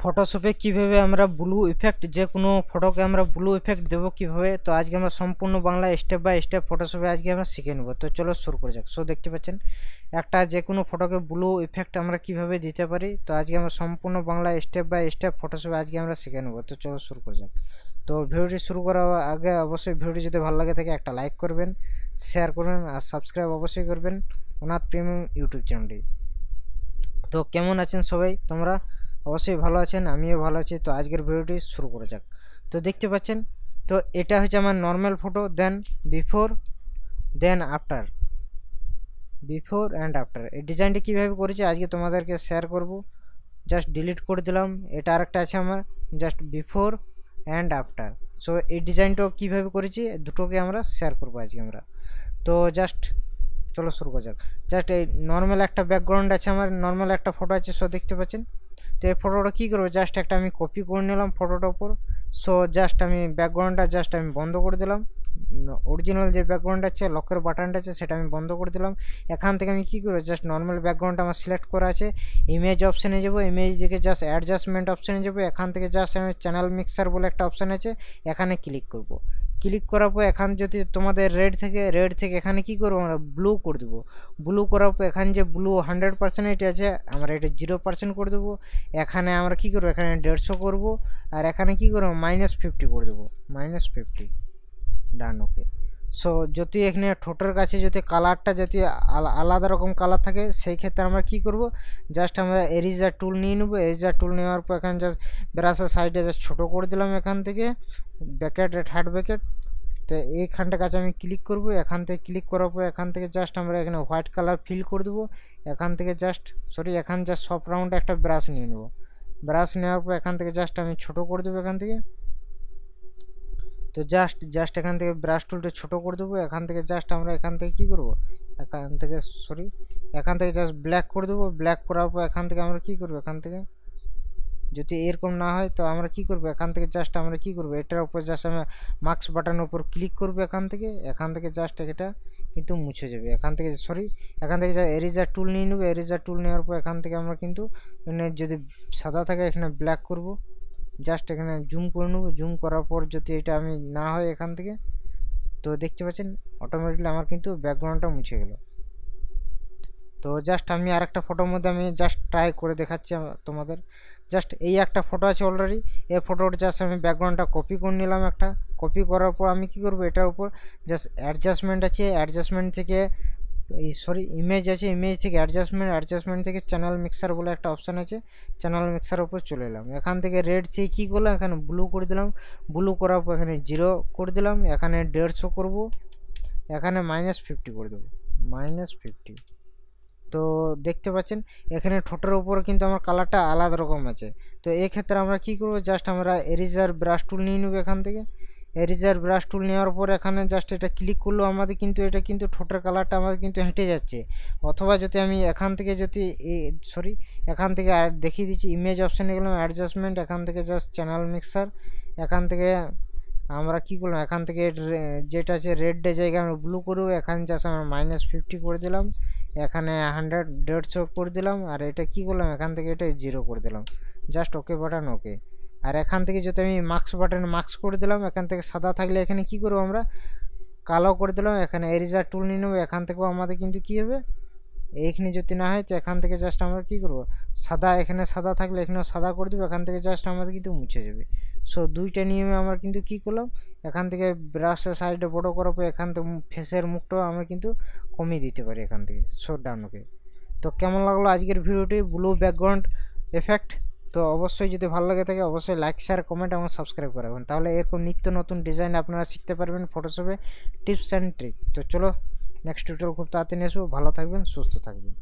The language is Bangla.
ফটোশপে কিভাবে আমরা ব্লু ইফেক্ট যে কোনো ফটোকে আমরা ব্লু ইফেক্ট দেবো কিভাবে, তো আজকে আমরা সম্পূর্ণ বাংলা স্টেপ বাই স্টেপ ফটোশপে আজকে আমরা শিখে নেব। তো চলো শুরু করে যাক। সো দেখতে পাচ্ছেন একটা যে কোনো ফটোকে ব্লু ইফেক্ট আমরা কিভাবে দিতে পারি, তো আজকে আমরা সম্পূর্ণ বাংলা স্টেপ বাই স্টেপ ফটোশপে আজকে আমরা শিখে নেব। তো চলো শুরু করে যাক। তো ভিডিওটি শুরু করার আগে অবশ্যই ভিডিওটি যদি ভালো লাগে থাকে একটা লাইক করবেন, শেয়ার করবেন আর সাবস্ক্রাইব অবশ্যই করবেন অনাথ প্রিমিয়াম ইউটিউব চ্যানেলটি। তো কেমন আছেন সবাই? তোমরা অবশ্যই ভালো আছেন, আমিও ভালো আছি। তো আজকের ভিডিওটি শুরু করা যাক। তো দেখতে পাচ্ছেন, তো এটা হচ্ছে আমার normal photo, then before, then after, before and after. এই ডিজাইনটি কীভাবে করেছি আজকে তোমাদেরকে শেয়ার করব। জাস্ট ডিলিট করে দিলাম। এটা আরেকটা আছে আমার, just before and after. So এই ডিজাইনটাও কীভাবে করেছি দুটোকে আমরা শেয়ার করবো আজকে আমরা। তো জাস্ট চলো শুরু করা যাক। জাস্ট এই নর্মাল একটা ব্যাকগ্রাউন্ড আছে আমার, নর্মাল একটা ফটো আছে। সো দেখতে পাচ্ছেন, তো এই ফটোটা কী করবো, জাস্ট একটা আমি কপি করে নিলাম ফটোটার উপর। সো জাস্ট আমি ব্যাকগ্রাউন্ডটা জাস্ট আমি বন্ধ করে দিলাম। অরিজিনাল যে ব্যাকগ্রাউন্ড আছে, লকের বাটনটা আছে, সেটা আমি বন্ধ করে দিলাম। এখান থেকে আমি কী করবো, জাস্ট নর্মাল ব্যাকগ্রাউন্ডটা আমার সিলেক্ট করা আছে। ইমেজ অপশানে যাবো, ইমেজ দিকে জাস্ট অ্যাডজাস্টমেন্ট অপশানে যাবো। এখান থেকে জাস্ট আমি চ্যানেল মিক্সার বলে একটা অপশান আছে, এখানে ক্লিক করব। ক্লিক করার পর এখান যদি তোমাদের রেড থেকে এখানে কি করবো আমরা ব্লু করে দেবো। ব্লু করার পর এখানে যে ব্লু 100% আছে, আমরা এটা 0% করে দেবো। এখানে আমরা কি করবো, এখানে 150 করবো। আর এখানে কি করবো, -50 করে দেবো, -50। ডান, ওকে। সো যদি এখানে ঠোঁটের কাছে যদি কালারটা যদি আলাদা রকম কালার থাকে, সেই ক্ষেত্রে আমরা কি করব, জাস্ট আমরা এরিজার টুল নিয়ে নেবো। এরিজার টুল নেওয়ার পর এখানে জাস্ট ব্রাশের সাইডে জাস্ট ছোটো করে দিলাম এখান থেকে, ব্যাকেট থার্ড ব্যাকেট। তো এইখানটার কাছে আমি ক্লিক করব। এখান থেকে ক্লিক করার পর এখান থেকে জাস্ট আমরা এখানে হোয়াইট কালার ফিল করে দেবো। এখান থেকে জাস্ট এখান জাস্ট সফট রাউন্ড একটা ব্রাশ নিয়ে নেবো। ব্রাশ নেওয়ার পর এখান থেকে জাস্ট আমি ছোটো করে দেবো এখান থেকে। তো জাস্ট এখান থেকে ব্রাশ টুলটা ছোটো করে দেবো। এখান থেকে জাস্ট আমরা এখান থেকে কী করবো, এখান থেকে জাস্ট ব্ল্যাক করে দেবো। ব্ল্যাক করার পর এখান থেকে আমরা কী করবো, এখান থেকে যদি এরকম না হয় তো আমরা কি করব, এখান থেকে জাস্ট আমরা কি করব, এটার উপর জাস্ট আমরা মার্কস বাটনের উপর ক্লিক করব। এখান থেকে জাস্ট এটা কিন্তু মুছে যাবে। এখান থেকে যা এরেজার টুল নিয়ে নেবো। এরেজার টুল নেওয়ার পর এখান থেকে আমরা কিন্তু যদি সাদা থাকে এখানে ব্ল্যাক করব। জাস্ট এখানে জুম করে নেবো। জুম করার পর যদি এটা আমি না হয় এখান থেকে, তো দেখতে পাচ্ছেন অটোমেটিকলি আমার কিন্তু ব্যাকগ্রাউন্ডটা মুছে গেল। তো জাস্ট আমি আরেকটা ফটোর মধ্যে আমি জাস্ট ট্রাই করে দেখাচ্ছি তোমাদের। জাস্ট এই একটা ফটো আছে অলরেডি, এই ফটোটা জাস্ট আমি ব্যাকগ্রাউন্ডটা কপি করে নিলাম। একটা কপি করার পর আমি কি করব, এটার উপর জাস্ট অ্যাডজাস্টমেন্ট আছে, অ্যাডজাস্টমেন্ট থেকে ইমেজ আছে, ইমেজ থেকে অ্যাডজাস্টমেন্ট থেকে চ্যানেল মিক্সার বলে একটা অপশান আছে, চ্যানেল মিক্সার উপর চলে এলাম। এখান থেকে রেড থেকে কী করলাম, এখানে ব্লু করে দিলাম। ব্লু করার পর এখানে 0 করে দিলাম। এখানে 150 করব। এখানে -50 করে দেবো, -50। তো দেখতে পাচ্ছেন এখানে ঠোঁটের উপর কিন্তু আমার কালারটা আলাদা রকম আছে। তো এক্ষেত্রে আমরা কি করব, জাস্ট আমরা এরিজার ব্রাশ টুল নিয়ে নেব। এখান থেকে এরিজার ব্রাশ টুল নেওয়ার পর এখানে জাস্ট এটা ক্লিক করলো, আমাদের কিন্তু এটা কিন্তু ঠোঁটের কালারটা আমাদের কিন্তু হেঁটে যাচ্ছে। অথবা যদি আমি এখান থেকে এখান থেকে আর দেখিয়ে দিচ্ছি, ইমেজ অপশানে গেলাম, অ্যাডজাস্টমেন্ট, এখান থেকে জাস্ট চ্যানেল মিক্সার। এখান থেকে আমরা কি করলাম, এখান থেকে যেটা আছে রেড জায়গায় আমরা ব্লু করবো। এখানে জাস্ট আমরা -50 করে দিলাম। এখানে 150 করে দিলাম। আর এটা কি করলাম, এখান থেকে এটা 0 করে দিলাম। জাস্ট ওকে বাটন, ওকে। আর এখান থেকে যদি আমি মার্কস বাটনে মার্কস করে দিলাম। এখান থেকে সাদা থাকলে এখানে কি করবো, আমরা কালো করে দিলাম। এখানে এরিজার টুল নিয়ে নেবো। এখান থেকেও আমাদের কিন্তু কি হবে, এইখানে যদি না হয় তো এখান থেকে জাস্ট আমরা কি করব, সাদা, এখানে সাদা থাকলে এখানেও সাদা করে দেবো। এখান থেকে জাস্ট আমাদের কিন্তু মুছে যাবে। সো দুইটা নিয়মে আমরা কিন্তু কি করলাম, এখান থেকে ব্রাশের সাইডে বড় করার পর এখান থেকে ফেসের মুখটাও আমরা কিন্তু কমিয়ে দিতে পারি এখান থেকে। সো ডান, ওকে। তো কেমন লাগলো আজকের ভিডিওটি ব্লু ব্যাকগ্রাউন্ড এফেক্ট? তো অবশ্যই যদি ভালো লাগে থাকে অবশ্যই লাইক, শেয়ার, কমেন্ট এবং সাবস্ক্রাইব করবেন। তাহলে এরকম নিত্য নতুন ডিজাইন আপনারা শিখতে পারবেন ফটোশপে, টিপস অ্যান্ড ট্রিক। তো চলো নেক্সট টিউটোরিয়াল খুব তাড়াতাড়ি আসবো। ভালো থাকবেন, সুস্থ থাকবেন।